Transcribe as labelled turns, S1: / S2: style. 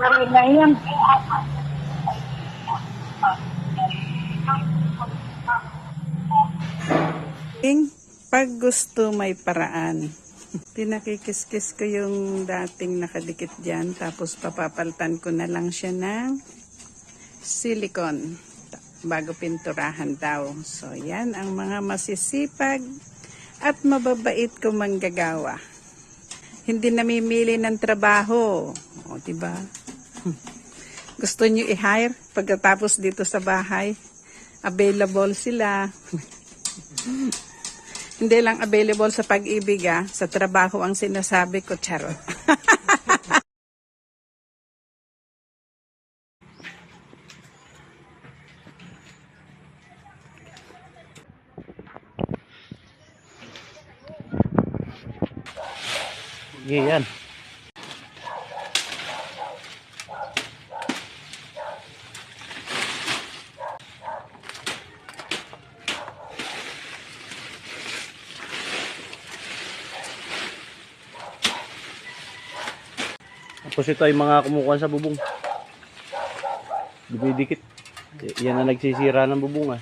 S1: na yan.
S2: Pag gusto may paraan. Pinakikis-kis ko yung dating nakadikit dyan. Tapos papapaltan ko na lang siya ng silicone bago pinturahan daw. So yan ang mga masisipag at mababait ko manggagawa. Hindi namimili ng trabaho. O diba? Gusto nyo i-hire pagkatapos dito sa bahay? Available sila. Hindi lang available sa pag-ibig, sa trabaho ang sinasabi ko, charot.
S3: Yan. Tapos ito ay mga kumukuha sa bubong. Didikit. Yan ang nagsisira ng bubong.